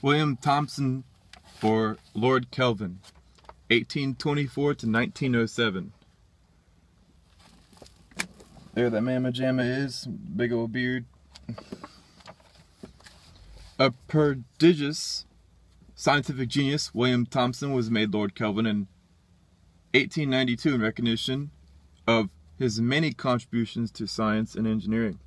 William Thompson, or Lord Kelvin, 1824 to 1907. There that mamma jamma is, big old beard. A prodigious scientific genius, William Thompson was made Lord Kelvin in 1892 in recognition of his many contributions to science and engineering.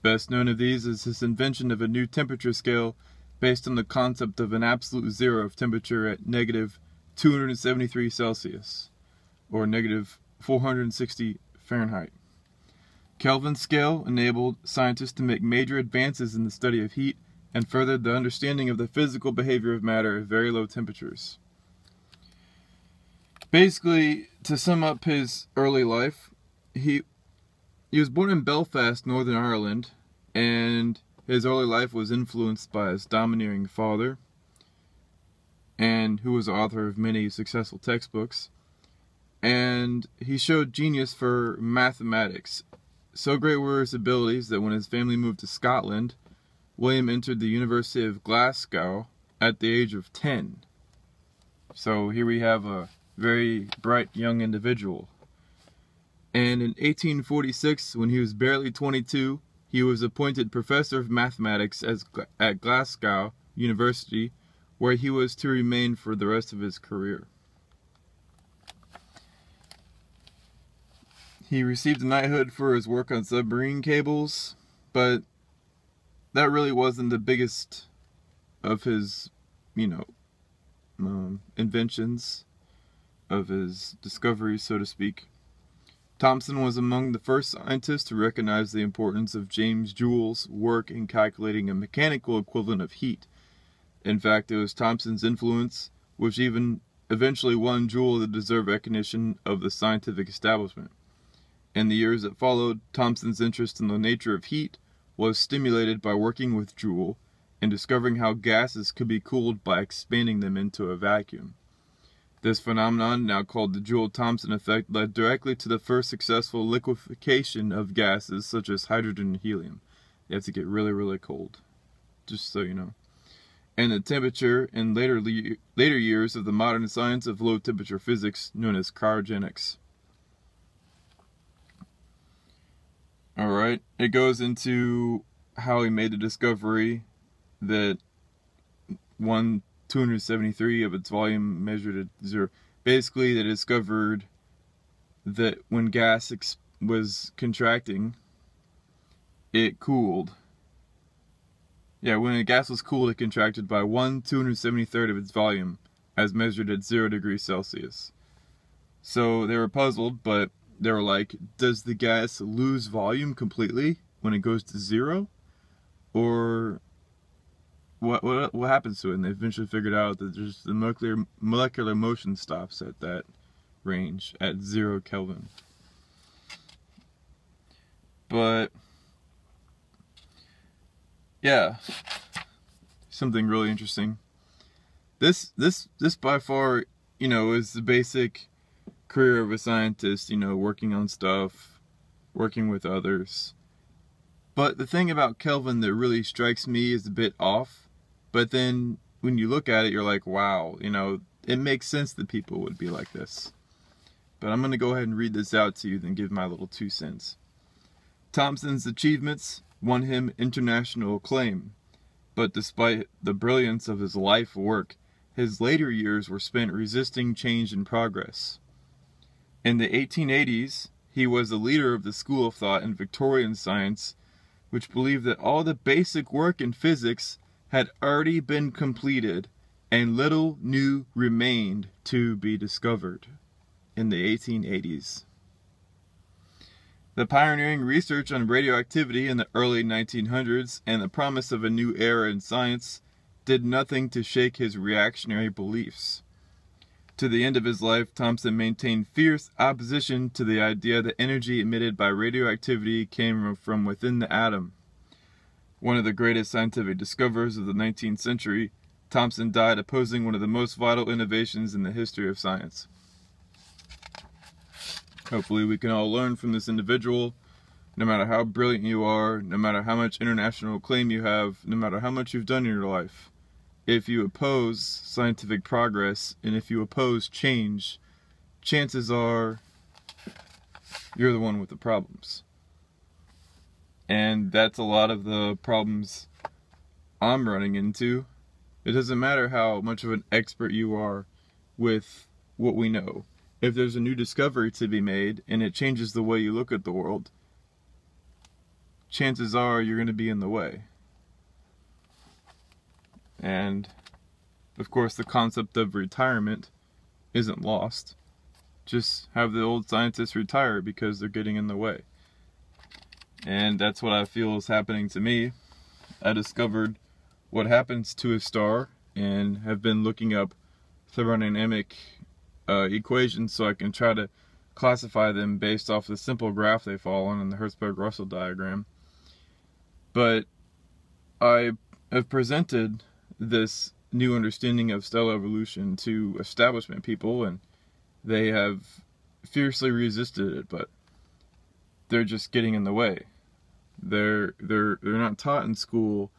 Best known of these is his invention of a new temperature scale based on the concept of an absolute zero of temperature at negative 273 Celsius, or negative 460 Fahrenheit. Kelvin's scale enabled scientists to make major advances in the study of heat and furthered the understanding of the physical behavior of matter at very low temperatures. Basically, to sum up his early life, he was born in Belfast, Northern Ireland, and his early life was influenced by his domineering father, and who was the author of many successful textbooks. And he showed genius for mathematics. So great were his abilities that when his family moved to Scotland, William entered the University of Glasgow at the age of 10. So here we have a very bright young individual. And in 1846, when he was barely 22, he was appointed professor of mathematics at Glasgow University, where he was to remain for the rest of his career. He received a knighthood for his work on submarine cables, but that really wasn't the biggest of his, inventions, of his discoveries, so to speak. Thompson was among the first scientists to recognize the importance of James Joule's work in calculating a mechanical equivalent of heat. In fact, it was Thompson's influence which even eventually won Joule the deserved recognition of the scientific establishment. In the years that followed, Thompson's interest in the nature of heat was stimulated by working with Joule and discovering how gases could be cooled by expanding them into a vacuum. This phenomenon, now called the Joule-Thomson effect, led directly to the first successful liquefaction of gases such as hydrogen and helium. They have to get really, really cold, just so you know. And the temperature in later years of the modern science of low-temperature physics known as cryogenics. Alright, it goes into how he made the discovery that 273 of its volume measured at zero. Basically, they discovered that when gas was contracting, it cooled. Yeah, when a gas was cooled, it contracted by 1/273 of its volume, as measured at 0 degrees Celsius. So they were puzzled, but they were like, does the gas lose volume completely when it goes to zero? Or what happens to it? And they eventually figured out that just the molecular motion stops at that range, at 0 Kelvin. But yeah, something really interesting. This by far, is the basic career of a scientist, working on stuff, working with others. But the thing about Kelvin that really strikes me is a bit off, but then when you look at it, you're like, wow, it makes sense that people would be like this. But I'm going to go ahead and read this out to you, then give my little 2 cents. Thompson's achievements won him international acclaim, but despite the brilliance of his life work, his later years were spent resisting change and progress. In the 1880s, he was the leader of the school of thought in Victorian science, which believed that all the basic work in physics had already been completed, and little new remained to be discovered. In the 1880s. The pioneering research on radioactivity in the early 1900s and the promise of a new era in science did nothing to shake his reactionary beliefs. To the end of his life, Thompson maintained fierce opposition to the idea that energy emitted by radioactivity came from within the atom. One of the greatest scientific discoverers of the 19th century, Thompson died opposing one of the most vital innovations in the history of science. Hopefully we can all learn from this individual. No matter how brilliant you are, no matter how much international acclaim you have, no matter how much you've done in your life, if you oppose scientific progress and if you oppose change, chances are you're the one with the problems. And that's a lot of the problems I'm running into. It doesn't matter how much of an expert you are with what we know. If there's a new discovery to be made and it changes the way you look at the world, chances are you're going to be in the way. And of course the concept of retirement isn't lost. Just have the old scientists retire because they're getting in the way. And that's what I feel is happening to me. I discovered what happens to a star and have been looking up thermodynamic equations so I can try to classify them based off the simple graph they fall on in the Hertzsprung-Russell diagram. But I have presented this new understanding of stellar evolution to establishment people, and they have fiercely resisted it, but they're just getting in the way. They're not taught in school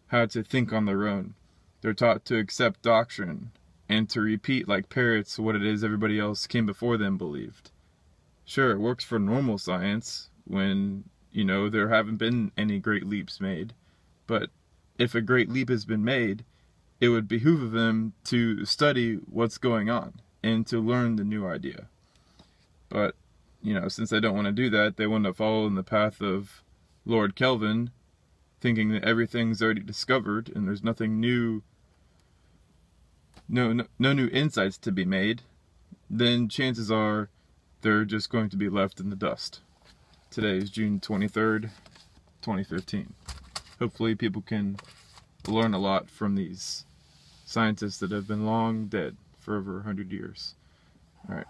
how to think on their own. They're taught to accept doctrine and to repeat like parrots what it is everybody else came before them believed. Sure, it works for normal science when, there haven't been any great leaps made, but if a great leap has been made, it would behoove them to study what's going on and to learn the new idea. But, since they don't want to do that, they want to follow in the path of Lord Kelvin, thinking that everything's already discovered and there's nothing new, no new insights to be made. Then chances are they're just going to be left in the dust. Today is June 23rd, 2015. Hopefully people can learn a lot from these scientists that have been long dead for over 100 years. All right.